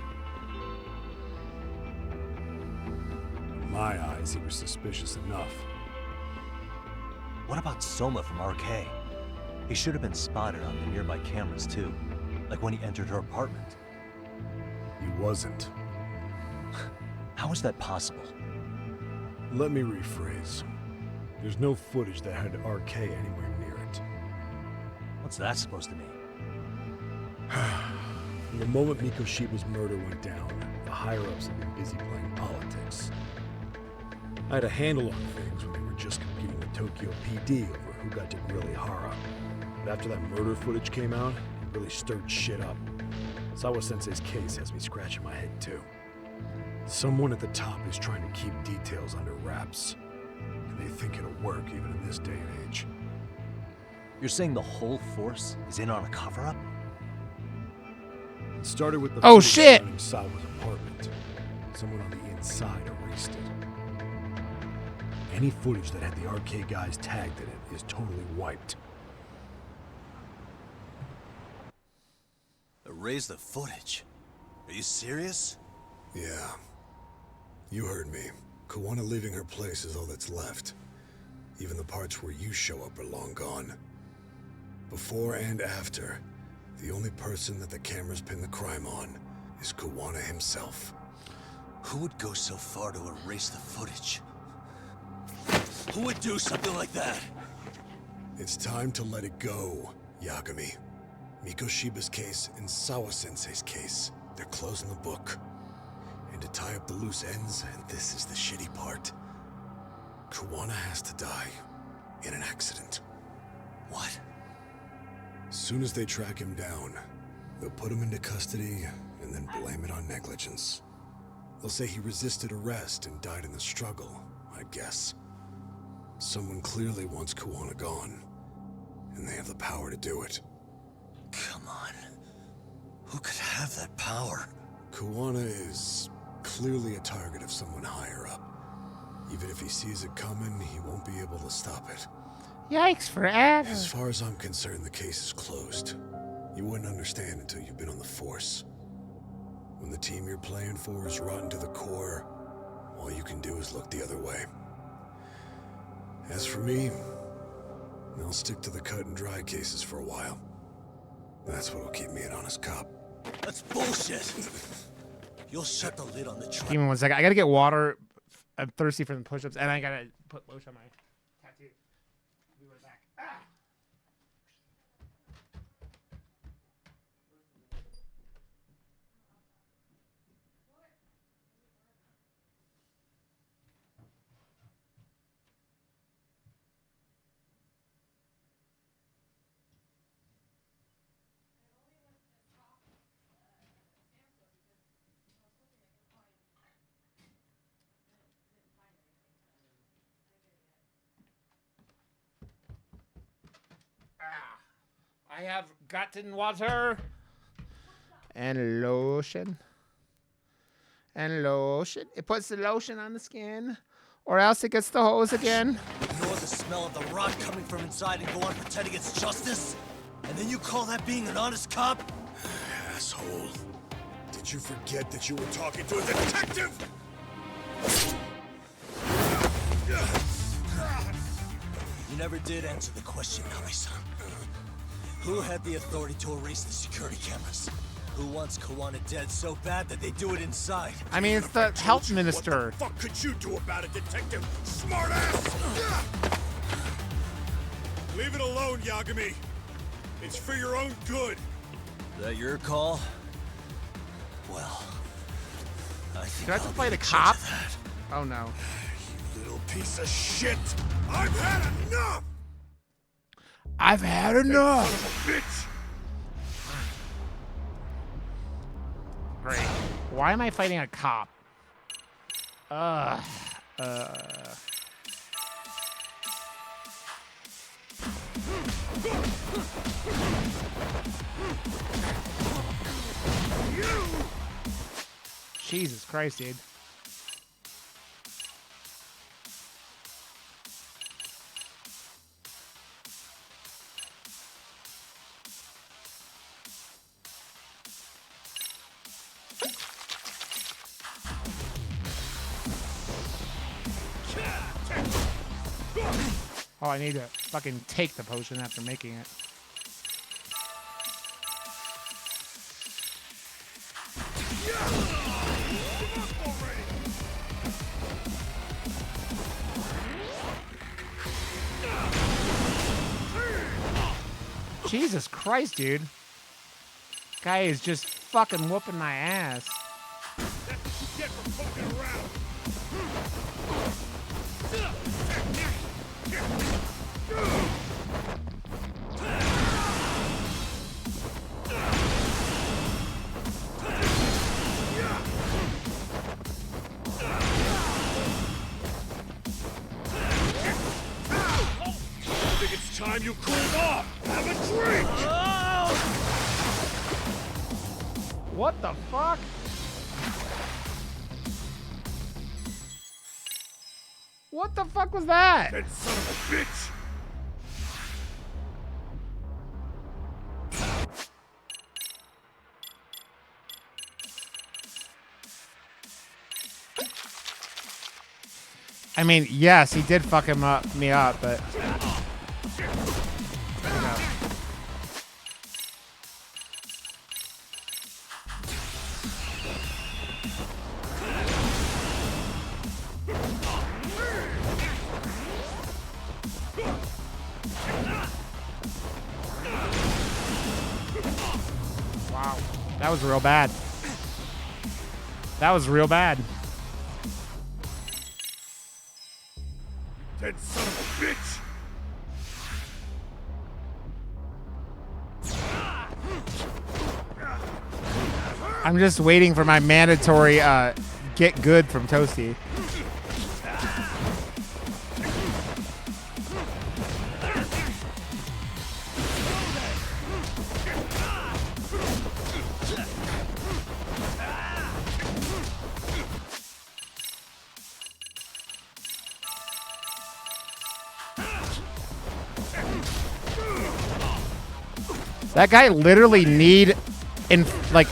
Speaker 12: In my eyes, he was suspicious enough.
Speaker 3: What about Soma from RK? He should have been spotted on the nearby cameras too. Like when he entered her apartment.
Speaker 12: He wasn't.
Speaker 3: How is that possible?
Speaker 12: Let me rephrase. There's no footage that had RK anywhere near it.
Speaker 3: What's that supposed to mean?
Speaker 12: From the moment Mikoshiba's murder went down, the higher-ups have been busy playing politics. I had a handle on things when they were just competing with Tokyo PD over who got to grill Ihara. But after that murder footage came out, it really stirred shit up. Sawa-sensei's case has me scratching my head too. Someone at the top is trying to keep details under wraps. And they think it'll work even in this day and age.
Speaker 3: You're saying the whole force is in on a cover-up?
Speaker 12: It started with the
Speaker 2: Oh,
Speaker 12: footage
Speaker 2: shit!
Speaker 12: surrounding Sawa's apartment. Someone on the inside erased it. Any footage that had the RK guys tagged in it is totally wiped.
Speaker 3: Erase the footage? Are you serious?
Speaker 12: Yeah. You heard me. Koana leaving her place is all that's left. Even the parts where you show up are long gone. Before and after, the only person that the cameras pin the crime on is Koana himself.
Speaker 3: Who would go so far to erase the footage? Who would do something like that?
Speaker 12: It's time to let it go, Yagami. Mikoshiba's case and Sawa-sensei's case, they're closing the book. And to tie up the loose ends, and this is the shitty part, Koana has to die in an accident.
Speaker 3: What?
Speaker 12: As soon as they track him down, they'll put him into custody and then blame it on negligence. They'll say he resisted arrest and died in the struggle, I guess. Someone clearly wants Koana gone, and they have the power to do it.
Speaker 3: Come on. Who could have that power?
Speaker 12: Koana is clearly a target of someone higher up. Even if he sees it coming, he won't be able to stop it.
Speaker 2: Yikes forever.
Speaker 12: As far as I'm concerned, the case is closed. You wouldn't understand until you've been on the force. When the team you're playing for is rotten to the core, all you can do is look the other way. As for me, I'll stick to the cut and dry cases for a while. That's what'll keep me an honest cop.
Speaker 3: That's bullshit. You'll shut the lid on the trap.
Speaker 2: Give me 1 second. I gotta get water. I'm thirsty for the push-ups, and I gotta put lotion on my tattoo. Be right back. Ah! I have gotten water and lotion. And lotion. It puts the lotion on the skin, or else it gets the hose again.
Speaker 3: Ignore the smell of the rot coming from inside and go on pretending it's justice? And then you call that being an honest cop?
Speaker 12: Asshole. Did you forget that you were talking to a detective?
Speaker 3: You never did answer the question, Kami-san. Who had the authority to erase the security cameras? Who wants Kawana dead so bad that they do it inside?
Speaker 2: I mean, it's the health minister.
Speaker 12: What the fuck could you do about it, detective? Smartass! Leave it alone, Yagami. It's for your own good.
Speaker 3: Is that your call? Well, I think
Speaker 2: Do I have to
Speaker 3: I'll
Speaker 2: play
Speaker 3: be
Speaker 2: the
Speaker 3: judge
Speaker 2: cop?
Speaker 3: of that.
Speaker 2: Oh no.
Speaker 12: You little piece of shit! I've had enough!
Speaker 2: I've had enough.
Speaker 12: Bitch!
Speaker 2: Great. Why am I fighting a cop? Jesus Christ, dude. Oh, I need to fucking take the potion after making it. Jesus Christ, dude. Guy is just fucking whooping my ass.
Speaker 12: That's what you get for fucking around! I think it's time you cooled off! Have a drink!
Speaker 2: What the fuck? What the fuck was that?
Speaker 12: That son of a bitch!
Speaker 2: I mean, yes, he did fuck me up, but... Wow, that was real bad. That was real bad.
Speaker 12: That son of a bitch!
Speaker 2: I'm just waiting for my mandatory get good from Toasty. That guy literally kneed in like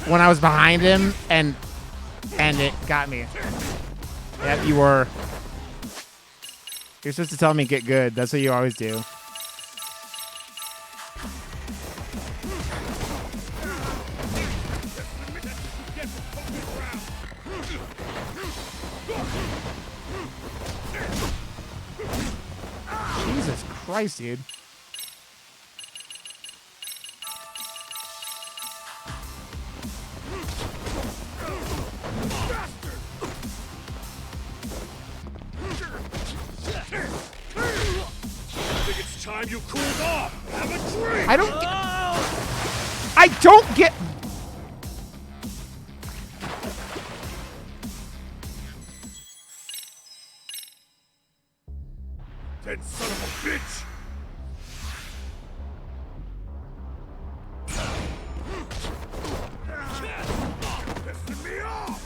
Speaker 2: when I was behind him and it got me. Yep, you were. You're supposed to tell me get good. That's what you always do. Christ, dude.
Speaker 4: Time you cooled off. Have a drink.
Speaker 2: I don't get.
Speaker 4: That son of a bitch. Pissing me off.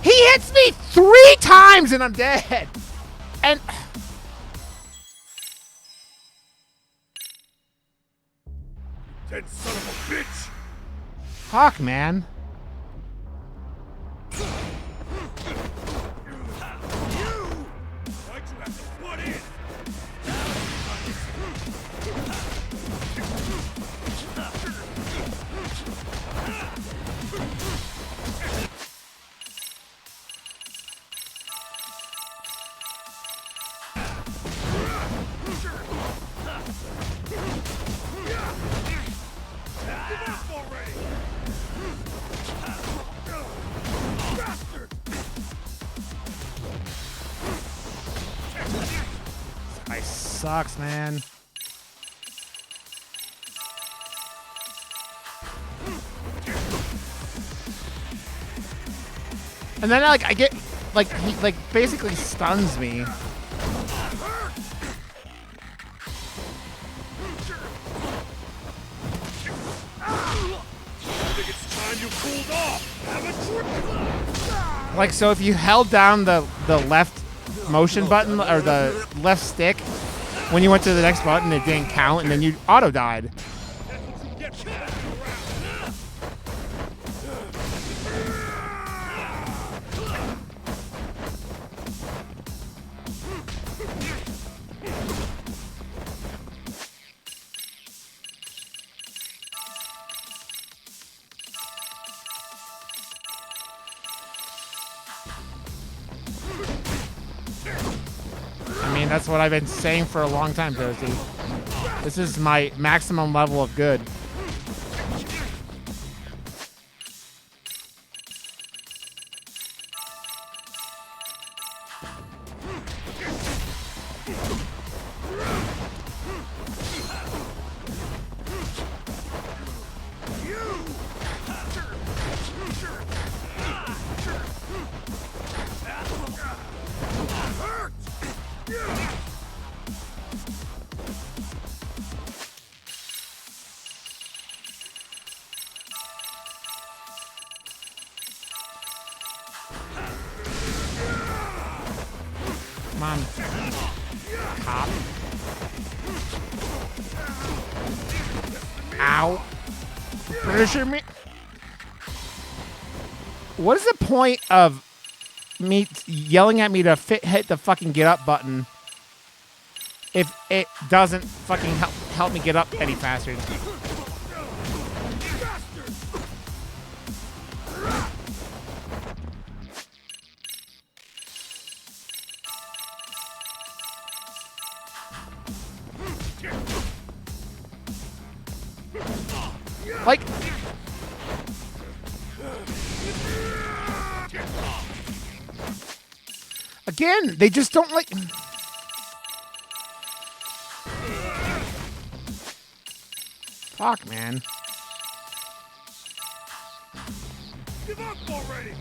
Speaker 2: He hits me 3 times and I'm dead. And
Speaker 4: That son of a bitch.
Speaker 2: fuck, man.
Speaker 4: Why'd you have to butt in?
Speaker 2: Guy sucks, man. And then like I get like he like basically stuns me. Like, so if you held down the left motion button or the left stick when you went to the next button, it didn't count, and then you auto died. I mean, that's what I've been saying for a long time, Toasty. This is my maximum level of good. Come on. Cop. Ow. Pressure me. What is the point of me yelling at me to hit the fucking get up button if it doesn't fucking help me get up any faster? Like, again, they just don't like. Fuck, man.
Speaker 4: Give up already.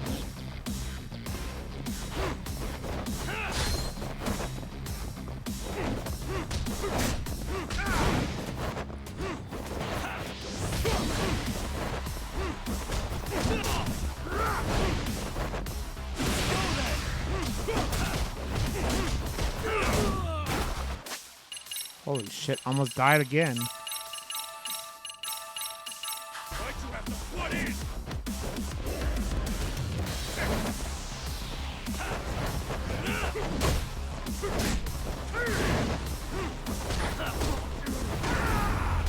Speaker 2: Holy shit, almost died again.
Speaker 4: Why'd you have to butt in?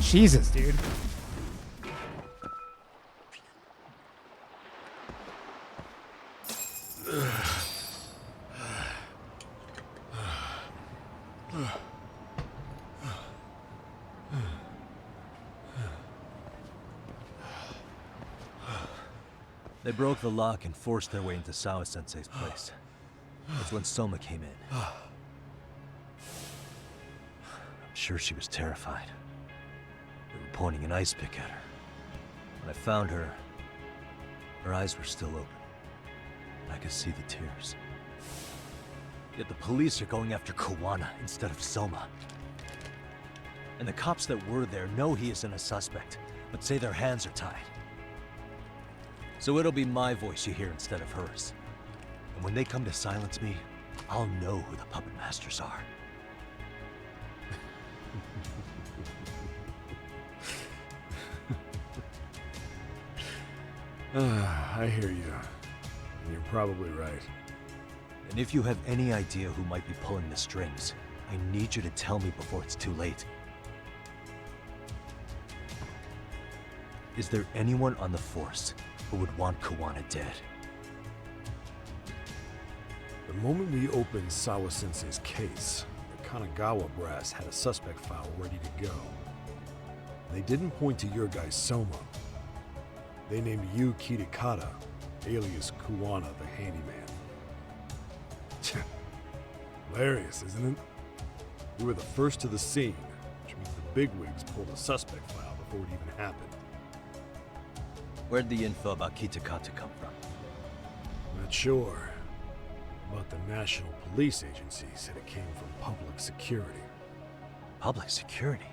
Speaker 2: Jesus, dude.
Speaker 3: They broke the lock and forced their way into Sawa-sensei's place. That's when Soma came in. I'm sure she was terrified. They were pointing an ice pick at her. When I found her, her eyes were still open. I could see the tears. Yet the police are going after Kuwana instead of Soma. And the cops that were there know he isn't a suspect, but say their hands are tied. So it'll be my voice you hear instead of hers. And when they come to silence me, I'll know who the puppet masters are.
Speaker 12: I hear you. You're probably right.
Speaker 3: And if you have any idea who might be pulling the strings, I need you to tell me before it's too late. Is there anyone on the force who would want Kuwana dead?
Speaker 12: The moment we opened Sawa-sensei's case, the Kanagawa brass had a suspect file ready to go. They didn't point to your guy Soma. They named you Kitakata, alias Kuwana the Handyman. Hilarious, isn't it? You were the first to the scene, which means the bigwigs pulled a suspect file before it even happened.
Speaker 3: Where'd the info about Kitakata come from?
Speaker 12: Not sure. But the National Police Agency said it came from public security.
Speaker 3: Public security?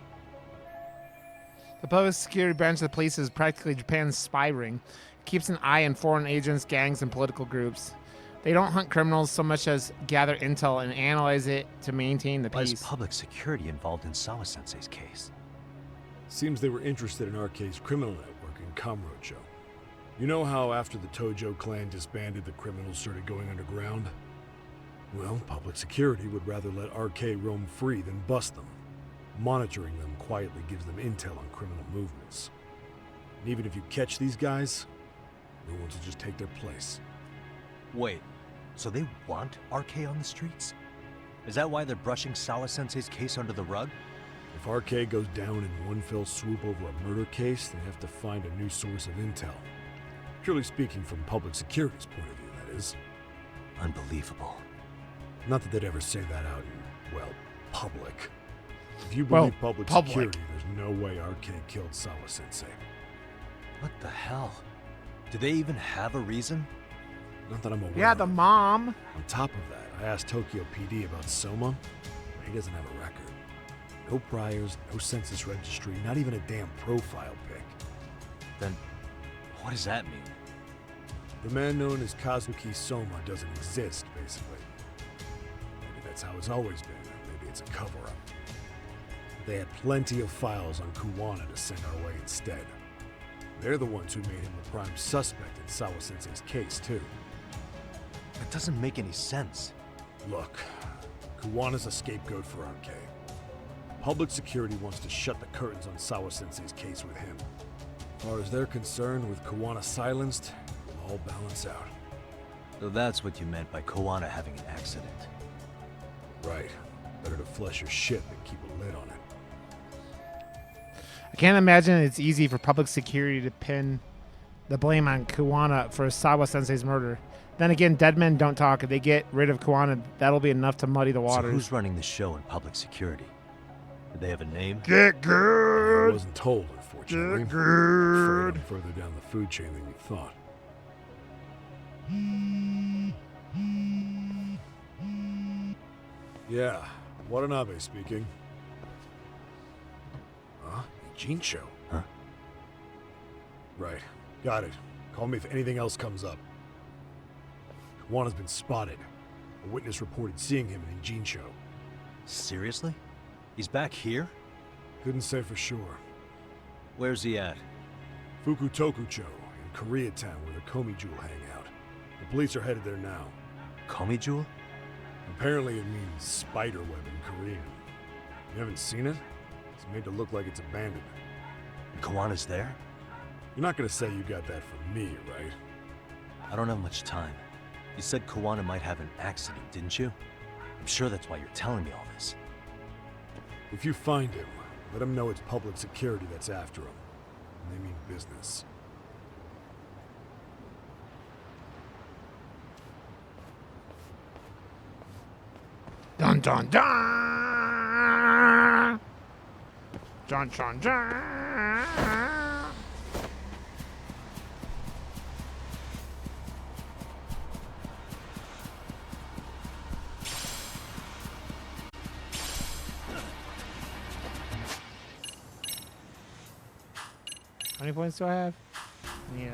Speaker 2: The public security branch of the police is practically Japan's spy ring. It keeps an eye on foreign agents, gangs, and political groups. They don't hunt criminals so much as gather intel and analyze it to maintain the
Speaker 3: Why
Speaker 2: peace.
Speaker 3: is public security involved in Sawa-sensei's case?
Speaker 12: Seems they were interested in RK's criminal network in Kamurocho. You know how after the Tojo clan disbanded, the criminals started going underground? Well, public security would rather let RK roam free than bust them. Monitoring them quietly gives them intel on criminal movements. And even if you catch these guys, no ones will just take their place.
Speaker 3: Wait, so they want RK on the streets? Is that why they're brushing Sawa-sensei's case under the rug?
Speaker 12: If RK goes down in one fell swoop over a murder case, they have to find a new source of intel. Purely speaking, from public security's point of view, that is.
Speaker 3: Unbelievable.
Speaker 12: Not that they'd ever say that out in, well, public. If you believe public security, there's no way RK killed Sawa-sensei.
Speaker 3: What the hell? Do they even have a reason?
Speaker 12: Not that I'm aware
Speaker 2: Yeah,
Speaker 12: of.
Speaker 2: the mom.
Speaker 12: On top of that, I asked Tokyo PD about Soma, but he doesn't have a record. No priors, no census registry, not even a damn profile pic.
Speaker 3: Then, what does that mean?
Speaker 12: The man known as Kazuki Soma doesn't exist, basically. Maybe that's how it's always been, or maybe it's a cover-up. They had plenty of files on Kuwana to send our way instead. They're the ones who made him the prime suspect in Sawa-sensei's case, too.
Speaker 3: That doesn't make any sense.
Speaker 12: Look, Kuwana's a scapegoat for RK. Public security wants to shut the curtains on Sawa-sensei's case with him. As far as they're concerned, with Kuwana silenced, it'll all balance out.
Speaker 3: So that's what you meant by Kuwana having an accident.
Speaker 12: Right. Better to flush your shit than keep a lid on it.
Speaker 2: I can't imagine it's easy for public security to pin the blame on Kuwana for Sawa-sensei's murder. Then again, dead men don't talk. If they get rid of Kuwana, that'll be enough to muddy the waters.
Speaker 3: So who's running the show in public security? Do they have a name?
Speaker 2: Get good!
Speaker 12: I wasn't told, unfortunately.
Speaker 2: Get good!
Speaker 12: Afraid I'm further down the food chain than you thought. Yeah, Watanabe speaking. Huh? Jincho?
Speaker 3: Huh?
Speaker 12: Right. Got it. Call me if anything else comes up. Kuwana's been spotted. A witness reported seeing him in Jincho.
Speaker 3: Seriously? He's back here?
Speaker 12: Couldn't say for sure.
Speaker 3: Where's he at?
Speaker 12: Fukutokucho, in Koreatown, where the Komi Jewel hang out. The police are headed there now.
Speaker 3: Komi Jewel?
Speaker 12: Apparently it means spider web in Korean. You haven't seen it? It's made to look like it's abandoned.
Speaker 3: And Kawana's there?
Speaker 12: You're not gonna say you got that from me, right?
Speaker 3: I don't have much time. You said Kuwana might have an accident, didn't you? I'm sure that's why you're telling me all this.
Speaker 12: If you find him, let him know it's public security that's after him. And they mean business.
Speaker 2: Dun dun dun! Dun dun dun! How many points do I have? I need